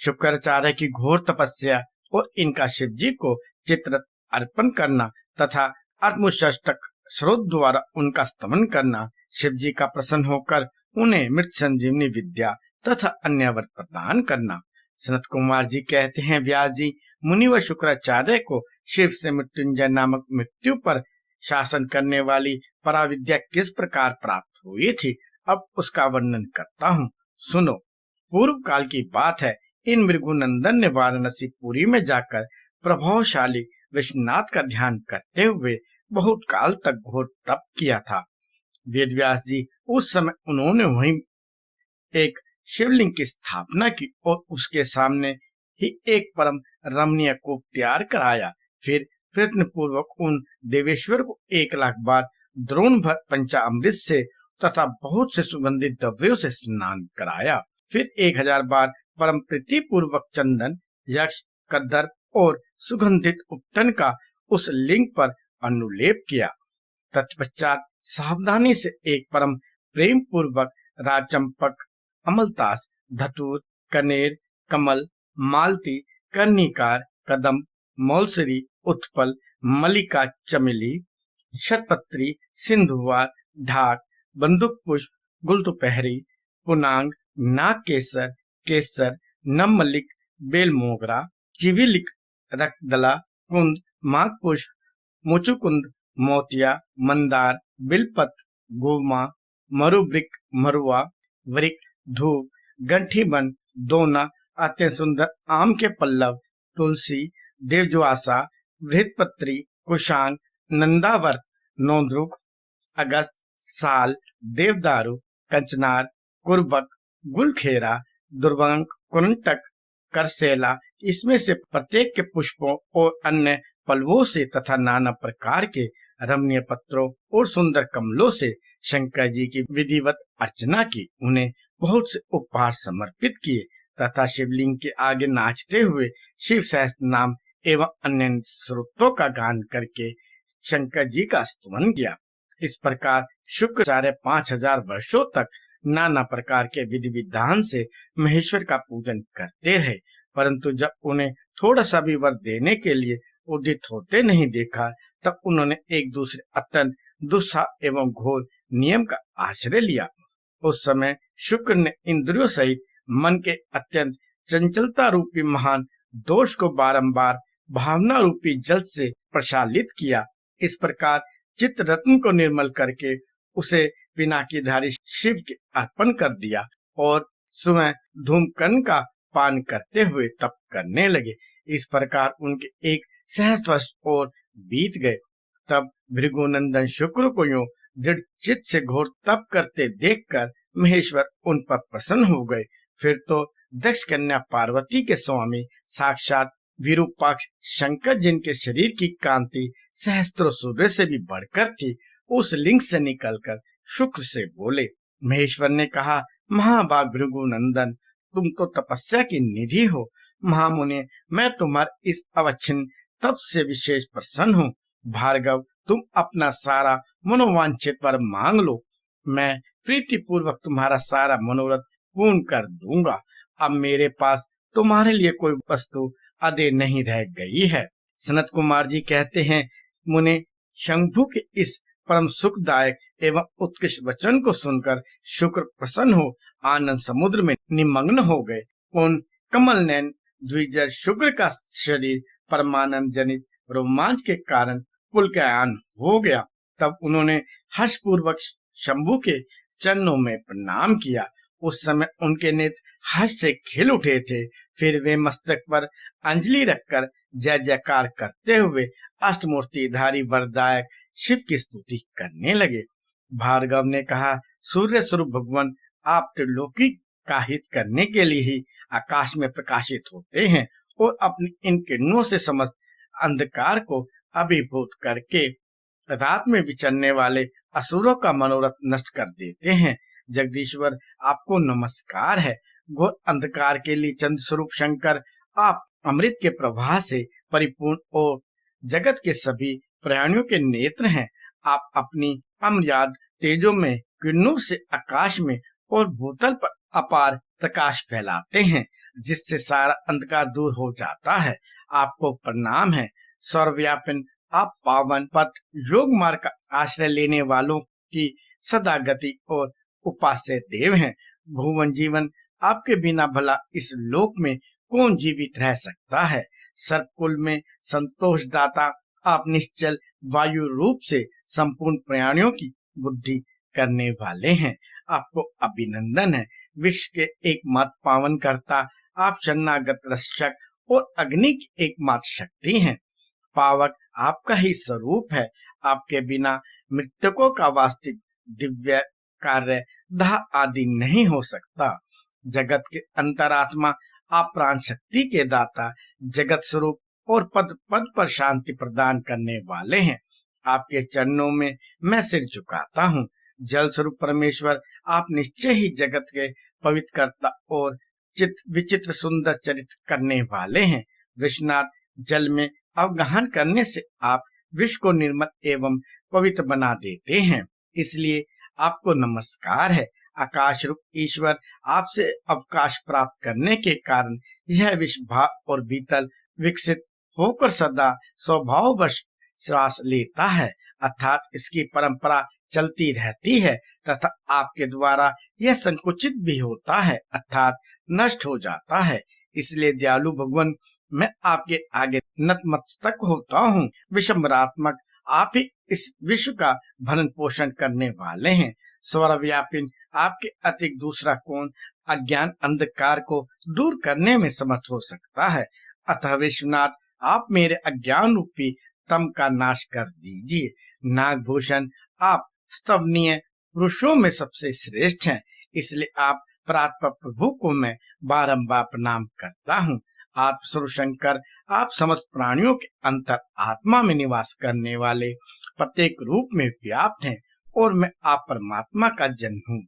शुक्राचार्य की घोर तपस्या और इनका शिव जी को चित्र अर्पण करना तथा आत्मष्टक स्रोत द्वारा उनका स्तमन करना, शिव जी का प्रसन्न होकर उन्हें मृत संजीवनी विद्या तथा अन्य वर प्रदान करना। सनत कुमार जी कहते हैं, व्यास जी, मुनि व शुक्राचार्य को शिव से मृत्युंजय नामक मृत्यु पर शासन करने वाली पराविद्या किस प्रकार प्राप्त हुई थी, अब उसका वर्णन करता हूँ, सुनो। पूर्व काल की बात है। इन भृगुनंदन ने वाराणसी पुरी में जाकर प्रभावशाली विश्वनाथ का ध्यान करते हुए बहुत काल तक घोर तप किया था। वेदव्यास जी, उस समय उन्होंने वहीं एक शिवलिंग की स्थापना की और उसके सामने ही एक परम रमणीय कूप तैयार कराया। फिर प्रयत्न पूर्वक उन देवेश्वर को 1,00,000 बार द्रोण भर पंचामृत से तथा बहुत से सुगंधित द्रव्यों से स्नान कराया। फिर 1,000 बार परम प्रीति पूर्वक चंदन, यक्ष, कद्दर और सुगंधित उपटन का उस लिंग पर अनुलेप किया। तत्पश्चात सावधानी से एक परम प्रेम पूर्वक राजचंपक, अमलतास, धतूर, कनेर, कमल, मालती, कर्णिकार, कदम, मौलसरी, उत्पल, मल्लिका, चमेली, शतपत्री, सिंधुवार, ढाक, बंदूक पुष्प, गुलदुपहरी, पुनांग, नाग केसर, केसर, नवमल्लिक, बेलमोगरा, चिविलिक, रक्तदला, कुंद, माघ पुष्प, मुचुकुंद, मोतिया, मंदार, बिलपत, गोमा, मरुवृक, मरुआ, वृक, धूप, गंठीबन, दोना, अत्यंत सुंदर आम के पल्लव, तुलसी, देवज्वासा, बृहस्पत्री, कुशांग, नंदावर्त, नौद्रुक, अगस्त, साल, देवदारू, कंचनार, कुर्बक, गुलखेरा, दुर्वांक, कुंटक, करसेला, इसमें से प्रत्येक के पुष्पों और अन्य पल्लवों से तथा नाना प्रकार के रमणीय पत्रों और सुंदर कमलों से शंकर जी की विधिवत अर्चना की। उन्हें बहुत से उपहार समर्पित किए तथा शिवलिंग के आगे नाचते हुए शिव सहस्त्र नाम एवं अन्य स्रोतों का गान करके शंकर जी का स्तुति किया। इस प्रकार शुक्राचार्य 5,000 वर्षों तक नाना प्रकार के विधि विधान से महेश्वर का पूजन करते रहे, परंतु जब उन्हें थोड़ा सा भी वर देने के लिए उदित होते नहीं देखा, तब उन्होंने एक दूसरे अत्यंत दुस्साह एवं घोर नियम का आश्रय लिया। उस समय शुक्र ने इंद्रियों सहित मन के अत्यंत चंचलता रूपी महान दोष को बारंबार भावना रूपी जल से प्रशालित किया। इस प्रकार चित्त रत्न को निर्मल करके उसे पिनाकीधारी शिव के अर्पण कर दिया और सुबह धूमकर्ण का पान करते हुए तप करने लगे। इस प्रकार उनके 1 सहस्त्र वर्ष और बीत गए। तब भृगुनंदन शुक्र को यूं दृढ़ चित्त से घोर तप करते देखकर महेश्वर उन पर प्रसन्न हो गए। फिर तो दक्ष कन्या पार्वती के स्वामी साक्षात विरूपाक्ष शंकर, जिनके शरीर की कांति सहस्त्रों सूर्य से भी बढ़कर थी, उस लिंग से निकलकर शुक्र से बोले। महेश्वर ने कहा, महाभाग भृगुनंदन, तुम तो तपस्या की निधि हो। महामुनि, मैं तुम्हारे इस अवच्छिन्न तप से विशेष प्रसन्न हूँ। भार्गव, तुम अपना सारा मनोवांछित वर मांग लो, मैं प्रीति पूर्वक तुम्हारा सारा मनोरथ पूर्ण कर दूंगा। अब मेरे पास तुम्हारे लिए कोई वस्तु अदे नहीं रह गई है। सनत कुमार जी कहते हैं, मुने, शंभु के इस परम सुखदायक एवं उत्कृष्ट वचन को सुनकर शुक्र प्रसन्न हो आनंद समुद्र में निमग्न हो गए। उन कमल नयन द्विजर शुक्र का शरीर परमानंद जनित रोमांच के कारण पुलकायन हो गया। तब उन्होंने हर्षपूर्वक शंभु के चरणों में प्रणाम किया। उस समय उनके नेत्र हर्ष से खिल उठे थे। फिर वे मस्तक पर अंजलि रखकर जय जयकार करते हुए अष्टमूर्तिधारी वरदायक शिव की स्तुति करने लगे। भार्गव ने कहा, सूर्य स्वरूप भगवान, आप त्रिलोकी का हित करने के लिए ही आकाश में प्रकाशित होते हैं और अपनी इन किरणों से समस्त अंधकार को अभिभूत करके रात में विचरने वाले असुरों का मनोरथ नष्ट कर देते हैं। जगदीश्वर, आपको नमस्कार है। घोर अंधकार के लिए चंद्र स्वरूप शंकर, आप अमृत के प्रवाह से परिपूर्ण और जगत के सभी प्राणियों के नेत्र हैं। आप अपनी अमर्याद तेजों में किरणों से आकाश में और भूतल पर अपार प्रकाश फैलाते हैं। जिससे सारा अंधकार दूर हो जाता है। आपको प्रणाम है। सर्वव्यापन, आप पावन पथ योग मार्ग का आश्रय लेने वालों की सदा गति और उपास्य देव हैं। भुवन जीवन, आपके बिना भला इस लोक में कौन जीवित रह सकता है। सर्वकुल में संतोष दाता, आप निश्चल वायु रूप से संपूर्ण प्राणियों की बुद्धि करने वाले हैं। आपको अभिनंदन है। विश्व के एकमात्र पावन करता, आप शरणागत रक्षक और अग्नि की एकमात्र शक्ति हैं। पावक आपका ही स्वरूप है। आपके बिना मृतकों का वास्तविक दिव्य कार्य दाह आदि नहीं हो सकता। जगत के अंतरात्मा, आप प्राण शक्ति के दाता, जगत स्वरूप और पद पद पर शांति प्रदान करने वाले हैं। आपके चरणों में मैं सिर झुकाता हूँ। जल स्वरूप परमेश्वर, आप निश्चय ही जगत के पवित्र कर्ता और विचित्र सुंदर चरित्र करने वाले हैं। विश्वनाथ, जल में अवगाहन करने से आप विश्व को निर्मल एवं पवित्र बना देते हैं, इसलिए आपको नमस्कार है। आकाश रूप ईश्वर, आपसे अवकाश प्राप्त करने के कारण यह विश्व भाव और बीतल विकसित होकर सदा स्वभाववश श्वास लेता है, अर्थात इसकी परंपरा चलती रहती है तथा आपके द्वारा यह संकुचित भी होता है, अर्थात नष्ट हो जाता है। इसलिए दयालु भगवान, मैं आपके आगे नतमस्तक होता हूँ। विश्वरात्मक, आप ही इस विश्व का भरण पोषण करने वाले हैं। सर्वव्यापी, आपके अतिरिक्त दूसरा कौन अज्ञान अंधकार को दूर करने में समर्थ हो सकता है। अतः विश्वनाथ, आप मेरे अज्ञान रूपी तम का नाश कर दीजिए। नागभूषण, आप स्तवनीय पुरुषों में सबसे श्रेष्ठ हैं, इसलिए आप प्रातः प्रभु को मैं बारंबार प्रणाम करता हूँ। आप सर्वशंकर, आप समस्त प्राणियों के अंतर आत्मा में निवास करने वाले प्रत्येक रूप में व्याप्त हैं और मैं आप परमात्मा का जन हूँ।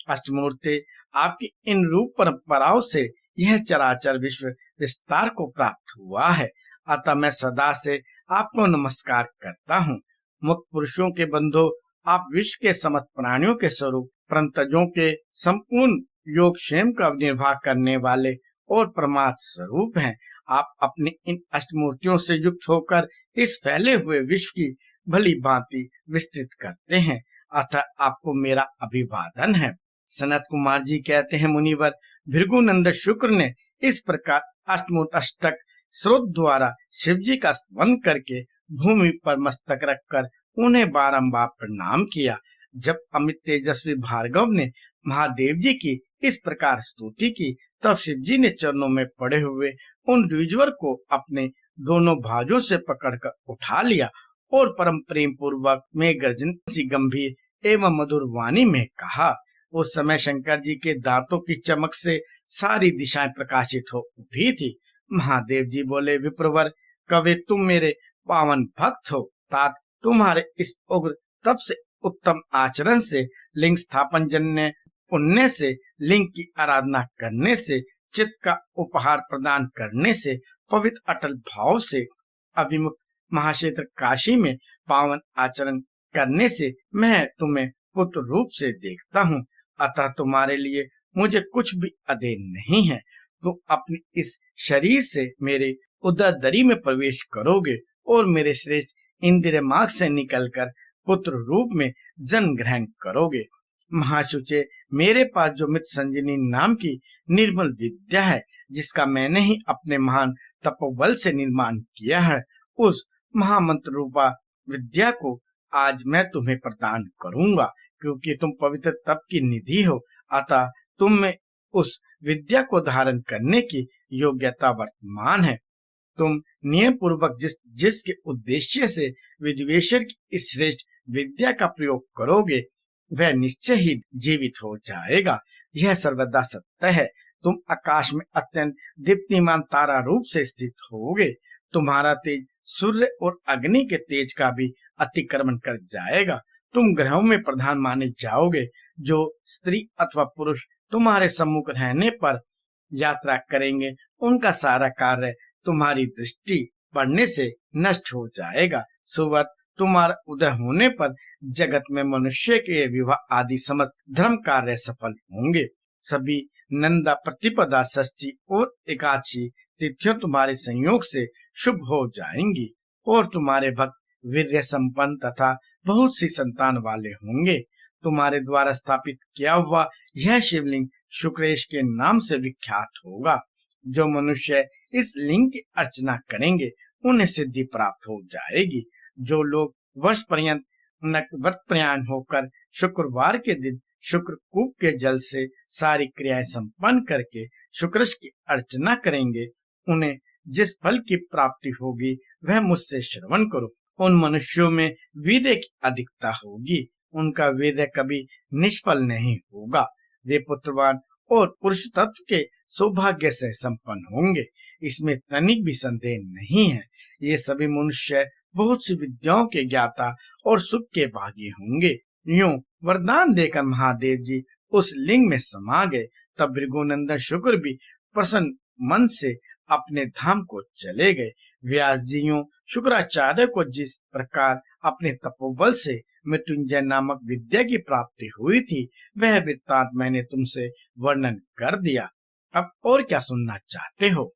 अष्टमूर्ति, आपकी इन रूप परंपराओं से यह चराचर विश्व विस्तार को प्राप्त हुआ है, अतः मैं सदा से आपको नमस्कार करता हूँ। मुक्त पुरुषों के बंधु, आप विश्व के समस्त प्राणियों के स्वरूप प्रंतजों के संपूर्ण योग क्षेम का निर्वाह करने वाले और परमात्म स्वरूप हैं। आप अपनी इन अष्टमूर्तियों से युक्त होकर इस फैले हुए विश्व की भली भांति विस्तृत करते हैं, अतः आपको मेरा अभिवादन है। सनत कुमार जी कहते हैं, मुनिवर भृगुनंद शुक्र ने इस प्रकार अष्टमूर्त अष्टक स्रोत द्वारा शिव जी का स्तवन करके भूमि पर मस्तक रखकर उन्हें बारंबार प्रणाम किया। जब अमित तेजस्वी भार्गव ने महादेव जी की इस प्रकार स्तुति की, तब शिव जी ने चरणों में पड़े हुए उन द्विजवर को अपने दोनों भाजों से पकड़कर उठा लिया और परम प्रेम पूर्वक में गर्जन सी गंभीर एवं मधुर वाणी में कहा। उस समय शंकर जी के दांतों की चमक से सारी दिशाएं प्रकाशित हो उठी थी। महादेव जी बोले, विप्रवर, कभी तुम मेरे पावन भक्त हो, तात तुम्हारे इस उग्र तप से, उत्तम आचरण से, लिंग स्थापन जन्य पुण्य से, लिंग की आराधना करने से, चित्त का उपहार प्रदान करने से, पवित्र अटल भाव से, अभिमुक्त महाक्षेत्र काशी में पावन आचरण करने से मैं तुम्हें पुत्र रूप से देखता हूँ, अतः तुम्हारे लिए मुझे कुछ भी अधेर नहीं है। तुम अपने इस शरीर से मेरे उदर दरी में प्रवेश करोगे और मेरे श्रेष्ठ इंद्रिय मार्ग से निकलकर पुत्र रूप में जन्म ग्रहण करोगे। महाशुचे, मेरे पास जो मृत संजीवनी नाम की निर्मल विद्या है, जिसका मैंने ही अपने महान तपोबल से निर्माण किया है, उस महामंत्र रूपा विद्या को आज मैं तुम्हें प्रदान करूंगा। क्योंकि तुम पवित्र तप की निधि हो, अतः तुम में उस विद्या को धारण करने की योग्यता वर्तमान है। तुम नियम पूर्वक जिसके उद्देश्य से विद्वेषर की इस श्रेष्ठ विद्या का प्रयोग करोगे, वह निश्चय ही जीवित हो जाएगा। यह सर्वदा सत्य है। तुम आकाश में अत्यंत दीप्तिमान तारा रूप से स्थित होगे। तुम्हारा तेज सूर्य और अग्नि के तेज का भी अतिक्रमण कर जाएगा। तुम ग्रहों में प्रधान माने जाओगे। जो स्त्री अथवा पुरुष तुम्हारे सम्मुख रहने पर यात्रा करेंगे, उनका सारा कार्य तुम्हारी दृष्टि पड़ने से नष्ट हो जाएगा। सुवत, तुम्हारा उदय होने पर जगत में मनुष्य के विवाह आदि समस्त धर्म कार्य सफल होंगे। सभी नंदा प्रतिपदा, षष्ठी और एकादशी तिथियों तुम्हारे संयोग से शुभ हो जाएंगी और तुम्हारे भक्त वीर्य संपन्न तथा बहुत सी संतान वाले होंगे। तुम्हारे द्वारा स्थापित किया हुआ यह शिवलिंग शुक्रेश के नाम से विख्यात होगा। जो मनुष्य इस लिंग की अर्चना करेंगे उन्हें सिद्धि प्राप्त हो जाएगी। जो लोग वर्ष पर्यंत व्रत प्रयाण होकर शुक्रवार के दिन शुक्रकूप के जल से सारी क्रियाएं संपन्न करके शुक्रेश की अर्चना करेंगे, उन्हें जिस फल की प्राप्ति होगी वह मुझसे श्रवण करो। उन मनुष्यों में वीर्य की अधिकता होगी, उनका वीर्य कभी निष्फल नहीं होगा। वे पुत्रवान और पुरुष तत्व के सौभाग्य से संपन्न होंगे, इसमें तनिक भी संदेह नहीं है। ये सभी मनुष्य बहुत सी विद्याओं के ज्ञाता और सुख के भागी होंगे। यूं वरदान देकर महादेव जी उस लिंग में समा गए। तब भृगुनंदन शुक्र भी प्रसन्न मन से अपने धाम को चले गए। व्यास जी यूं शुक्राचार्य को जिस प्रकार अपने तपोबल से मृत्युंजय नामक विद्या की प्राप्ति हुई थी, वह वृत्तांत मैंने तुमसे वर्णन कर दिया। अब और क्या सुनना चाहते हो?